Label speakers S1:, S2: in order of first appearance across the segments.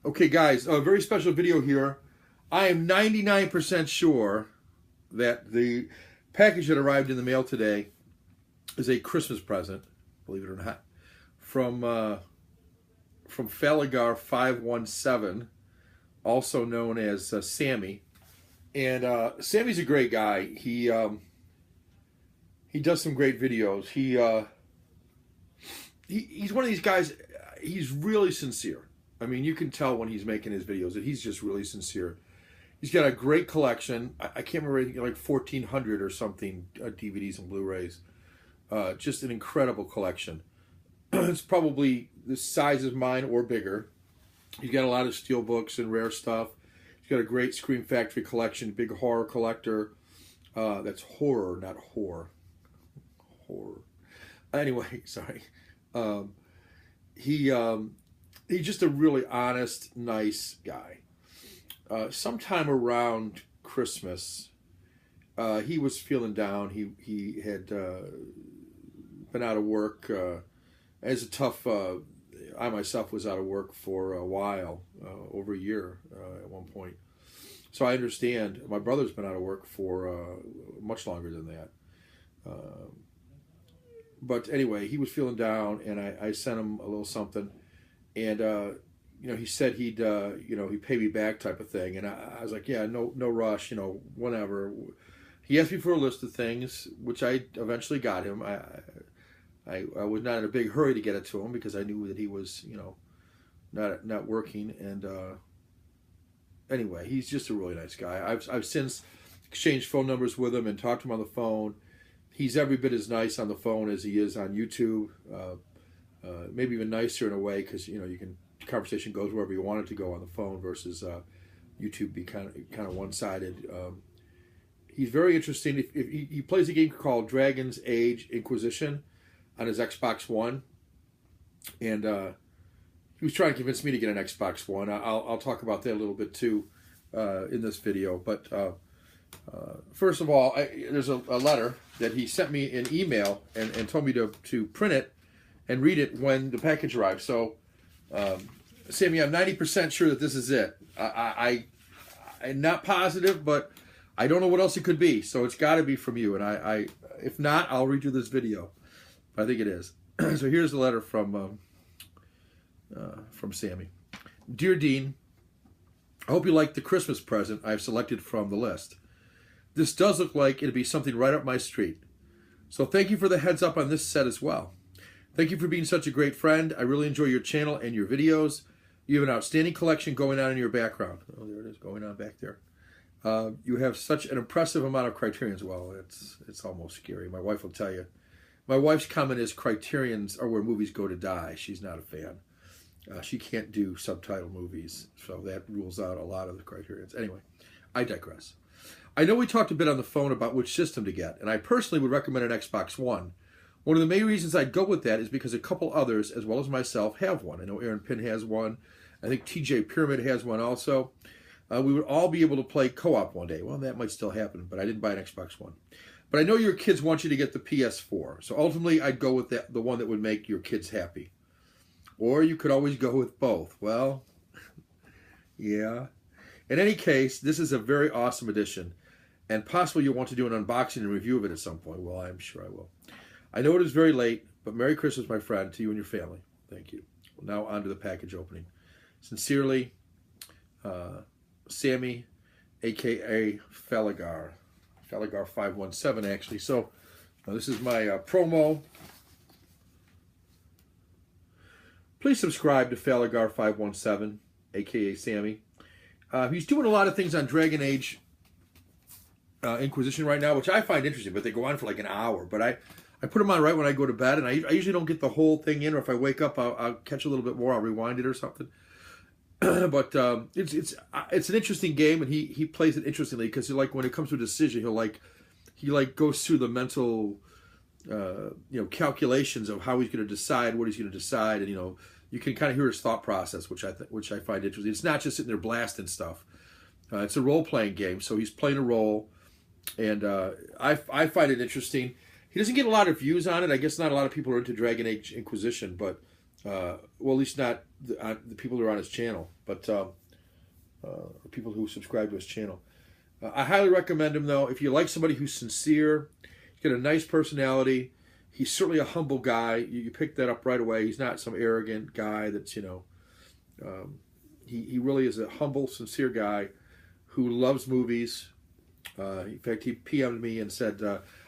S1: Okay, guys, a very special video here. I am 99% sure that the package that arrived in the mail today is a Christmas present, believe it or not, from Falagar517, also known as Sammy. And Sammy's a great guy. He does some great videos. He's one of these guys. He's really sincere. I mean, you can tell when he's making his videos that he's just really sincere. He's got a great collection. I can't remember, like 1,400 or something DVDs and Blu-rays. Just an incredible collection. It's probably the size of mine or bigger. He's got a lot of steel books and rare stuff. He's got a great Scream Factory collection, big horror collector. That's horror, not whore. Horror. Anyway, sorry. He's just a really honest, nice guy. Sometime around Christmas, he was feeling down. He had been out of work. As a tough, I myself was out of work for a while, over a year at one point. So I understand. My brother's been out of work for much longer than that. But anyway, he was feeling down, and I sent him a little something, and he said he'd pay me back type of thing, and I was like, yeah, no rush, whatever. He asked me for a list of things, which I eventually got him. I was not in a big hurry to get it to him because I knew that he was not working, and anyway, he's just a really nice guy. I've since exchanged phone numbers with him and talked to him on the phone. He's every bit as nice on the phone as he is on YouTube. Maybe even nicer in a way, because conversation goes wherever you want it to go on the phone versus YouTube be kind of one-sided. He's very interesting. He plays a game called Dragon's Age Inquisition on his Xbox One, and he was trying to convince me to get an Xbox One. I'll talk about that a little bit too in this video, but first of all, there's a letter that he sent me in email and told me to print it and read it when the package arrives. So, Sammy, I'm 90% sure that this is it. I'm not positive, but I don't know what else it could be. So it's got to be from you. And if not, I'll redo this video. But I think it is. So here's the letter from Sammy. Dear Dean, I hope you like the Christmas present I've selected from the list. This does look like it'd be something right up my street. So thank you for the heads up on this set as well. Thank you for being such a great friend. I really enjoy your channel and your videos. You have an outstanding collection going on in your background. Oh, there it is, going on back there. You have such an impressive amount of Criterions. Well, it's almost scary. My wife will tell you. My wife's comment is Criterions are where movies go to die. She's not a fan. She can't do subtitle movies, so that rules out a lot of the Criterions. Anyway, I digress. I know we talked a bit on the phone about which system to get, and I personally would recommend an Xbox One. One of the main reasons I'd go with that is because a couple others, as well as myself, have one. I know Aaron Pinn has one. I think TJ Pyramid has one also. We would all be able to play co-op one day. Well, that might still happen, but I didn't buy an Xbox One. But I know your kids want you to get the PS4, so ultimately I'd go with the one that would make your kids happy. Or you could always go with both. Well, yeah. In any case, this is a very awesome edition, and possibly you'll want to do an unboxing and review of it at some point. Well, I'm sure I will. I know it is very late, but Merry Christmas, my friend, to you and your family. Thank you. Well, now on to the package opening. Sincerely, Sammy, a.k.a. Falagar. Falagar517, actually. So, this is my promo. Please subscribe to Falagar517, a.k.a. Sammy. He's doing a lot of things on Dragon Age Inquisition right now, which I find interesting, but they go on for like an hour. But I put them on right when I go to bed, and I usually don't get the whole thing in, or if I wake up, I'll catch a little bit more, I'll rewind it or something. But it's an interesting game, and he plays it interestingly, because like when it comes to a decision, he goes through the mental calculations of how he's going to decide, what he's going to decide, and you can kind of hear his thought process, which I find interesting. It's not just sitting there blasting stuff. It's a role-playing game, so he's playing a role, and I find it interesting. He doesn't get a lot of views on it. I guess not a lot of people are into Dragon Age Inquisition, but Well, at least not the people who are on his channel, but people who subscribe to his channel. I highly recommend him, though. If you like somebody who's sincere, he's got a nice personality. He's certainly a humble guy. You pick that up right away. He's not some arrogant guy that's, he really is a humble, sincere guy who loves movies. In fact, he PM'd me and said,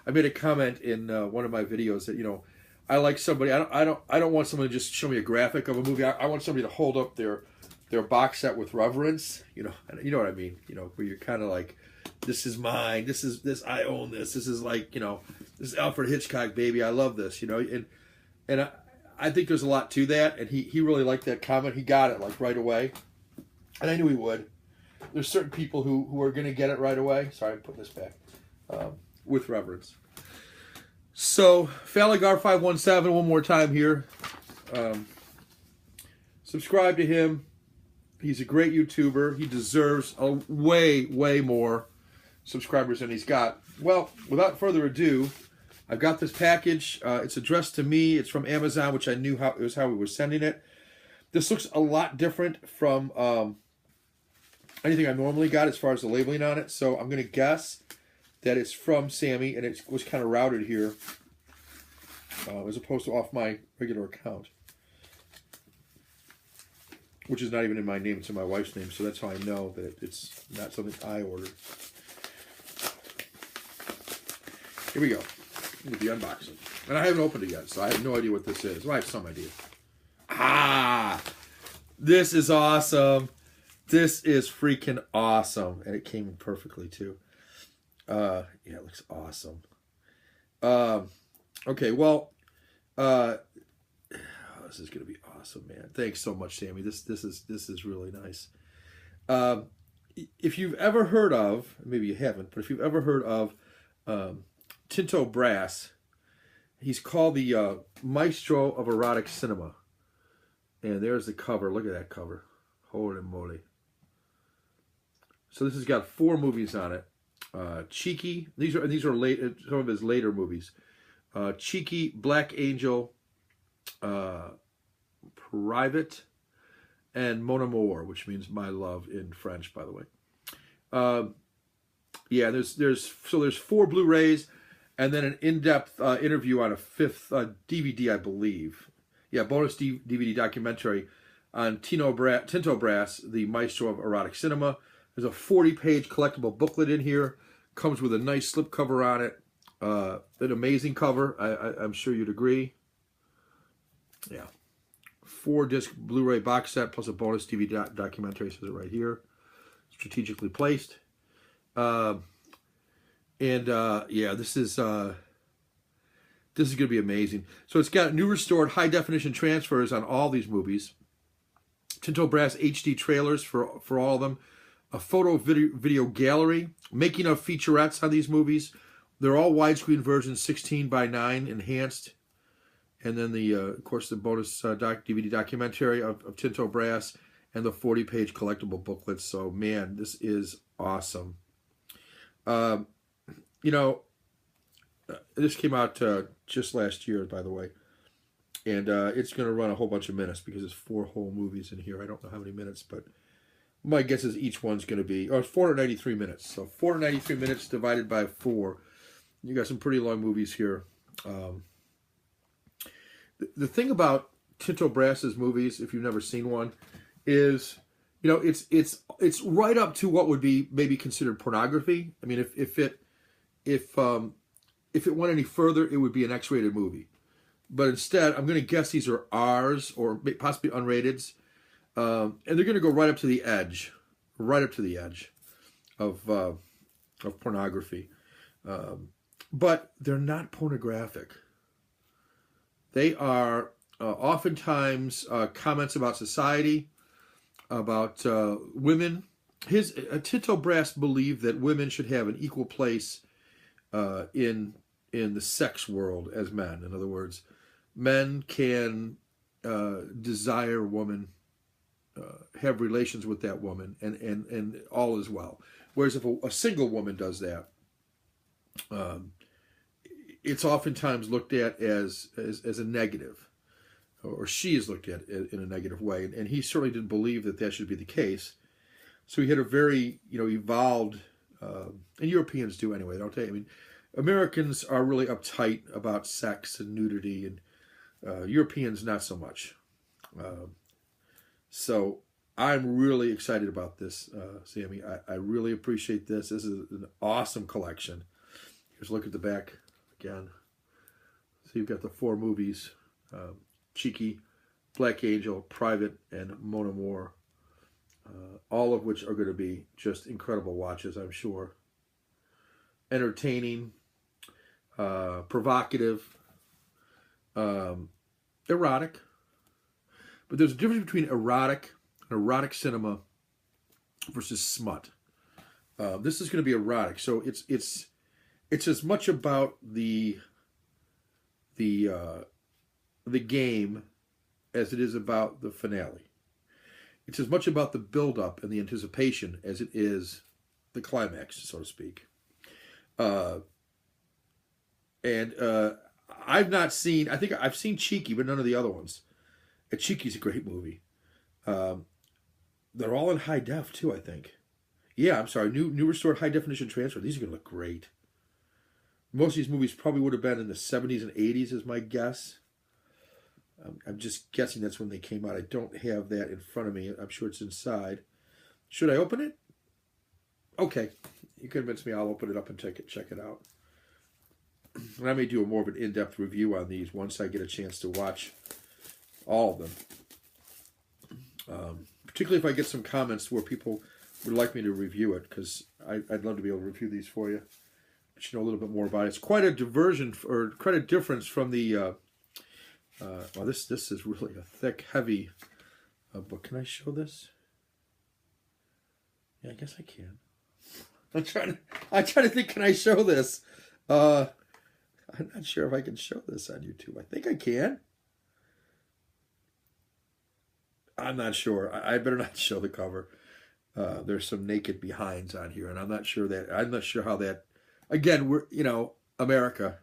S1: I made a comment in one of my videos that, I like somebody. I don't want someone to just show me a graphic of a movie. I want somebody to hold up their box set with reverence. You know what I mean. Where you're kind of like, this is mine. This I own this. This is like, this is Alfred Hitchcock, baby. I love this. And I think there's a lot to that. And he really liked that comment. He got it like right away, and I knew he would. There's certain people who are going to get it right away. Sorry, I'm putting this back with reverence. So, Falagar517, one more time here. Subscribe to him. He's a great YouTuber. He deserves a way more subscribers than he's got. Well, without further ado, I've got this package. It's addressed to me. It's from Amazon, which I knew it was how we were sending it. This looks a lot different from anything I normally got as far as the labeling on it. So I'm going to guess that it's from Sammy, and it was kind of routed here as opposed to off my regular account, which is not even in my name. It's in my wife's name, so that's how I know that it's not something I ordered. Here we go. With the unboxing. And I haven't opened it yet, so I have no idea what this is. Well, I have some idea. Ah! This is awesome. This is freaking awesome. And it came in perfectly, too. Yeah, it looks awesome. Okay, well, this is going to be awesome, man. Thanks so much, Sammy. This is really nice. If you've ever heard of, maybe you haven't, but if you've ever heard of Tinto Brass, he's called the maestro of erotic cinema. And there's the cover. Look at that cover. Holy moly. So this has got 4 movies on it. Cheeky. These are late, some of his later movies. Cheeky, Black Angel, Private, and Mon Amour, which means my love in French, by the way. Yeah, there's 4 Blu-rays, and then an in-depth interview on a 5th DVD, I believe. Yeah, bonus DVD documentary on Tinto Brass, the maestro of erotic cinema. There's a 40-page collectible booklet in here. Comes with a nice slipcover on it. An amazing cover. I'm sure you'd agree. Yeah. 4-disc Blu-ray box set plus a bonus DVD documentary. Says it right here. Strategically placed. Yeah, this is going to be amazing. So it's got new restored high-definition transfers on all these movies. Tinto Brass HD trailers for all of them. A photo video gallery, making of featurettes on these movies. They're all widescreen versions, 16:9 enhanced. And then of course, the bonus DVD documentary of Tinto Brass and the 40-page collectible booklet. So, man, this is awesome. This came out just last year, by the way. And it's going to run a whole bunch of minutes because there's 4 whole movies in here. I don't know how many minutes, but my guess is each one's going to be, 493 minutes. So 493 minutes divided by 4. You got some pretty long movies here. The thing about Tinto Brass's movies, if you've never seen one, is, it's right up to what would be maybe considered pornography. I mean, if it went any further, it would be an X-rated movie. But instead, I'm going to guess these are R's or possibly unrateds. And they're going to go right up to the edge of pornography. But they're not pornographic. They are oftentimes comments about society, about women. Tinto Brass believed that women should have an equal place in the sex world as men. In other words, men can desire a woman, have relations with that woman, and all is well. Whereas if a single woman does that, it's oftentimes looked at as a negative. or she is looked at in a negative way, and he certainly didn't believe that that should be the case. So he had a very, evolved, and Europeans do anyway, don't they? I mean, Americans are really uptight about sex and nudity, and Europeans not so much. So I'm really excited about this, Sammy. I really appreciate this. This is an awesome collection. Here's a look at the back again. So you've got the 4 movies, Cheeky, Black Angel, Private, and Mon Amour, all of which are going to be just incredible watches, I'm sure. Entertaining, provocative, erotic. But there's a difference between erotic cinema versus smut. This is going to be erotic, so it's as much about the game as it is about the finale. It's as much about the build-up and the anticipation as it is the climax, so to speak. I've not seen, I think I've seen Cheeky, but none of the other ones. And Cheeky's a great movie. They're all in high def, too, I think. Yeah, I'm sorry, new restored high-definition transfer. These are going to look great. Most of these movies probably would have been in the 70s and 80s, is my guess. I'm just guessing that's when they came out. I don't have that in front of me. I'm sure it's inside. Should I open it? Okay. You convinced me. I'll open it up and check it out. And I may do a more of an in-depth review on these once I get a chance to watch all of them. Particularly if I get some comments where people would like me to review it, because I'd love to be able to review these for you. But you know a little bit more about it. It's quite a diversion, or quite a difference from the... well, this is really a thick, heavy book. Can I show this? Yeah, I guess I can. I'm trying to think. Can I show this? I'm not sure if I can show this on YouTube. I think I can. I'm not sure. I better not show the cover. There's some naked behinds on here, and I'm not sure how that. Again, we're America.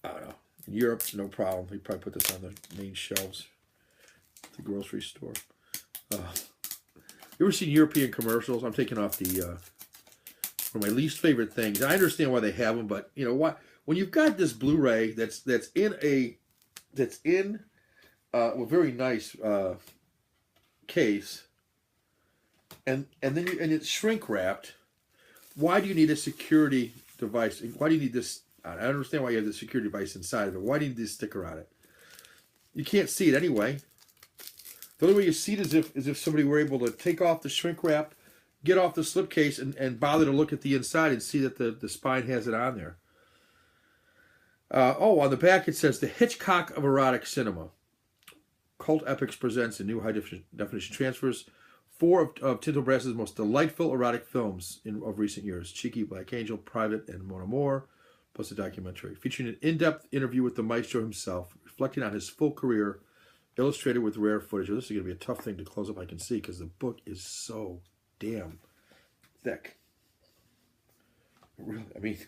S1: I don't know. In Europe, no problem. We probably put this on the main shelves at the grocery store. You ever seen European commercials? I'm taking off the one of my least favorite things. I understand why they have them, but you know what? When you've got this Blu-ray that's in a very nice case, and it's shrink wrapped. Why do you need a security device? Why do you need this? I understand why you have the security device inside of it. Why do you need this sticker on it? You can't see it anyway. The only way you see it is if somebody were able to take off the shrink wrap, get off the slipcase, and bother to look at the inside and see that the spine has it on there. On the back it says, "The Hitchcock of Erotic Cinema. Cult Epics presents a new high-definition transfers 4 of Tinto Brass's most delightful erotic films of recent years. Cheeky, Black Angel, Private, and Mon Amour. Plus a documentary featuring an in-depth interview with the maestro himself, reflecting on his full career, illustrated with rare footage." This is going to be a tough thing to close up, I can see, because the book is so damn thick. Really, I mean,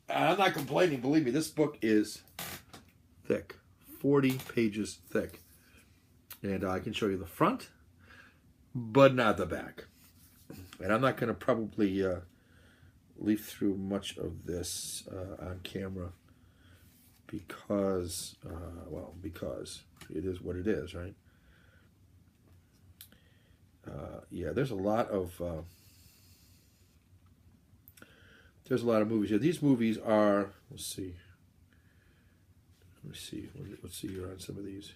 S1: I'm not complaining. Believe me, this book is thick. 40 pages thick. And I can show you the front, but not the back. And I'm not going to probably... leaf through much of this on camera because it is what it is, right? Yeah, there's a lot of movies here. These movies are, let's see here on some of these.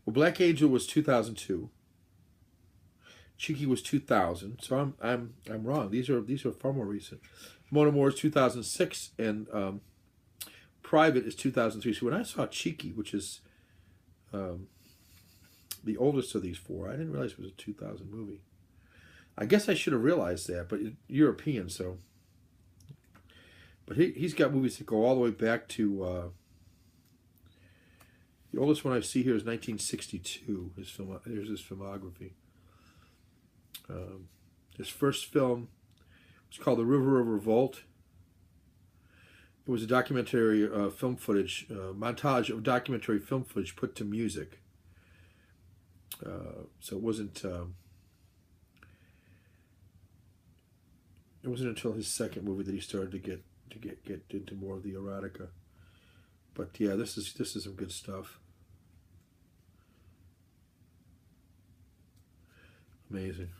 S1: Well, Black Angel was 2002. Cheeky was 2000, so I'm wrong. These are far more recent. Mon Amour is 2006, and Private is 2003. So when I saw Cheeky, which is the oldest of these 4, I didn't realize it was a 2000 movie. I guess I should have realized that, but European, so. But he's got movies that go all the way back to. The oldest one I see here is 1962. Here's his filmography. His first film was called The River of Revolt. It was a documentary film footage, montage of documentary film footage put to music. So it wasn't until his second movie that he started to get into more of the erotica. But yeah, this is some good stuff. Amazing.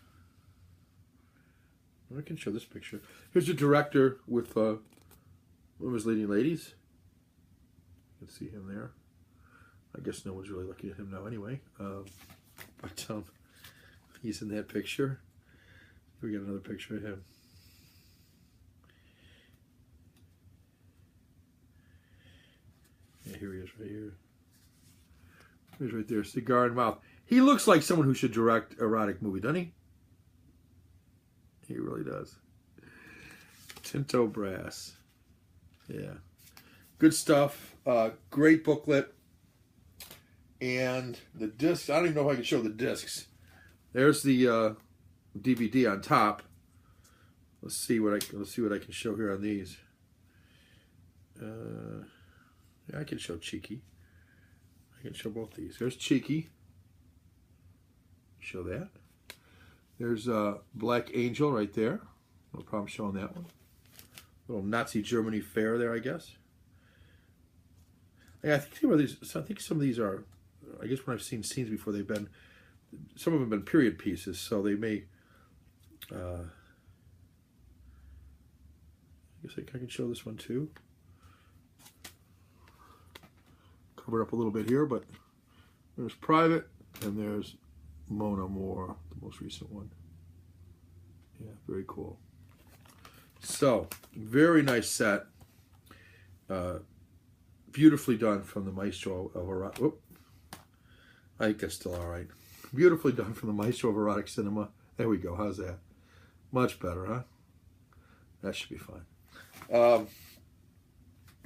S1: I can show this picture. Here's a director with one of his leading ladies. You can see him there. I guess no one's really looking at him now anyway. But he's in that picture. We got another picture of him. Yeah, here he is right here. He's right there, cigar in mouth. He looks like someone who should direct erotic movie, doesn't he? He really does. Tinto Brass. Yeah. Good stuff. Great booklet. And the discs, I don't even know if I can show the discs. There's the DVD on top. Let's see what I can show here on these. Yeah, I can show Cheeky. I can show both these. There's Cheeky. Show that. There's Black Angel right there. No problem showing that one. Little Nazi Germany fair there, I guess. Yeah, I think some of these are. I guess when I've seen scenes before, they've been. Some of them have been period pieces, so they may. I guess I can show this one too. Covered up a little bit here, but there's Private and there's Mona Moore, the most recent one. Yeah, very cool. So, very nice set. Beautifully done from the maestro of erotic. Whoop. I think that's still all right. Beautifully done from the maestro of erotic cinema. There we go. How's that? Much better, huh? That should be fine.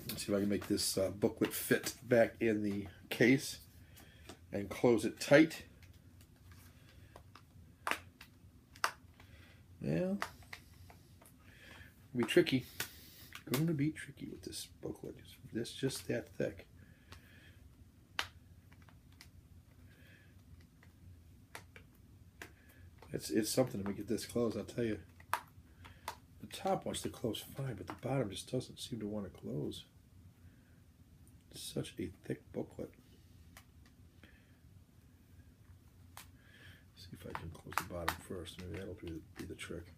S1: Let's see if I can make this booklet fit back in the case and close it tight. Yeah, be tricky. Going to be tricky with this booklet. It's just that thick. It's something to make it this close, I'll tell you. The top wants to close fine, but the bottom just doesn't seem to want to close. It's such a thick booklet. See if I can close the bottom first. Maybe that'll be the trick.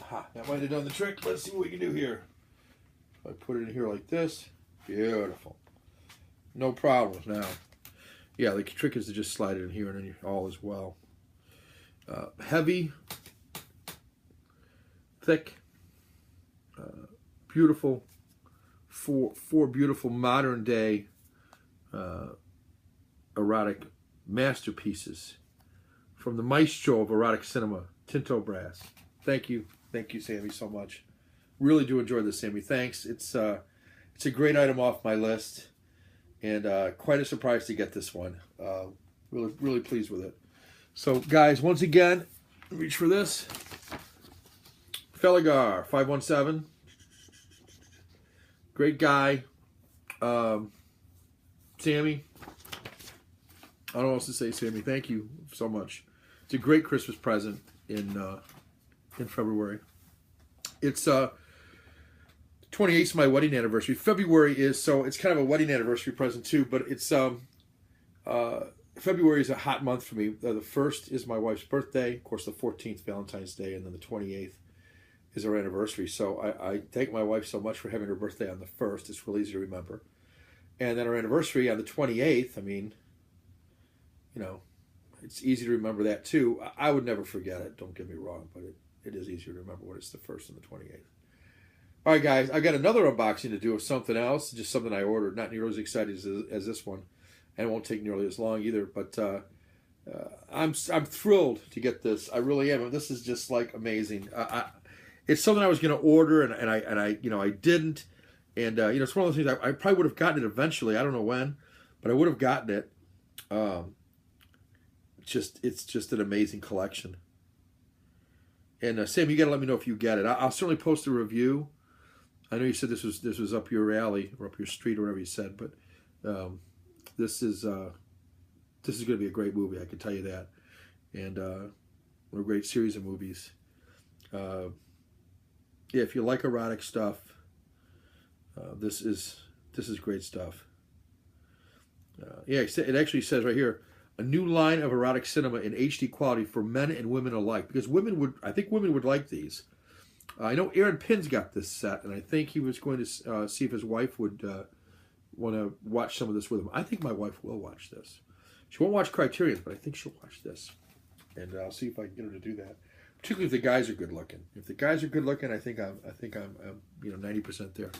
S1: Aha, that might have done the trick. Let's see what we can do here. If I put it in here like this, beautiful. No problems now. Yeah, the trick is to just slide it in here and then all is well. Heavy, thick, beautiful, four beautiful modern day erotic masterpieces from the maestro of erotic cinema, Tinto Brass. Thank you, Sammy, so much. Really do enjoy this, Sammy. Thanks. It's a great item off my list, and quite a surprise to get this one. Really pleased with it. So, guys, once again, reach for this. Falagar517. Great guy. Sammy. I don't know what else to say, Sammy. Thank you so much. It's a great Christmas present in February. It's 28th is my wedding anniversary. February is, so it's kind of a wedding anniversary present too, but it's February is a hot month for me. The 1st is my wife's birthday, of course the 14th Valentine's Day, and then the 28th is our anniversary. So I thank my wife so much for having her birthday on the 1st. It's real easy to remember. And then our anniversary on the 28th, I mean, you know, it's easy to remember that too. I would never forget it, don't get me wrong, but it is easier to remember when it's the 1st and the 28th. All right, guys, I got another unboxing to do of something else, just something I ordered, not nearly as excited as this one, and it won't take nearly as long either, but I'm thrilled to get this. I really am. This is just like amazing. It's something I was going to order, and I didn't, and it's one of those things I probably would have gotten it eventually. I don't know when, but I would have gotten it. It's just an amazing collection. And Sam, you got to let me know if you get it. I'll certainly post a review. I know you said this was up your alley or up your street or whatever you said, but this is going to be a great movie. I can tell you that, and a great series of movies. Yeah, if you like erotic stuff, this is great stuff. Yeah, it actually says right here, a new line of erotic cinema in HD quality for men and women alike. Because I think women would like these. I know Aaron Pinn's got this set, and I think he was going to see if his wife would want to watch some of this with him. I think my wife will watch this. She won't watch Criterion, but I think she'll watch this, and I'll see if I can get her to do that. Particularly if the guys are good looking. If the guys are good looking, I think I'm 90% there.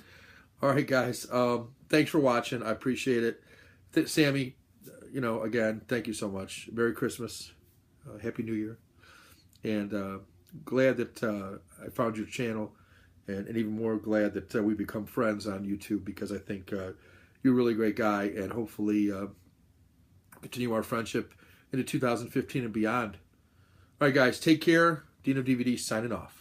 S1: All right, guys. Thanks for watching. I appreciate it. Sammy, again, thank you so much. Merry Christmas, Happy New Year, and glad that I found your channel, and even more glad that we become friends on YouTube, because I think you're a really great guy, and hopefully continue our friendship into 2015 and beyond. All right, guys, take care. Dino DVD signing off.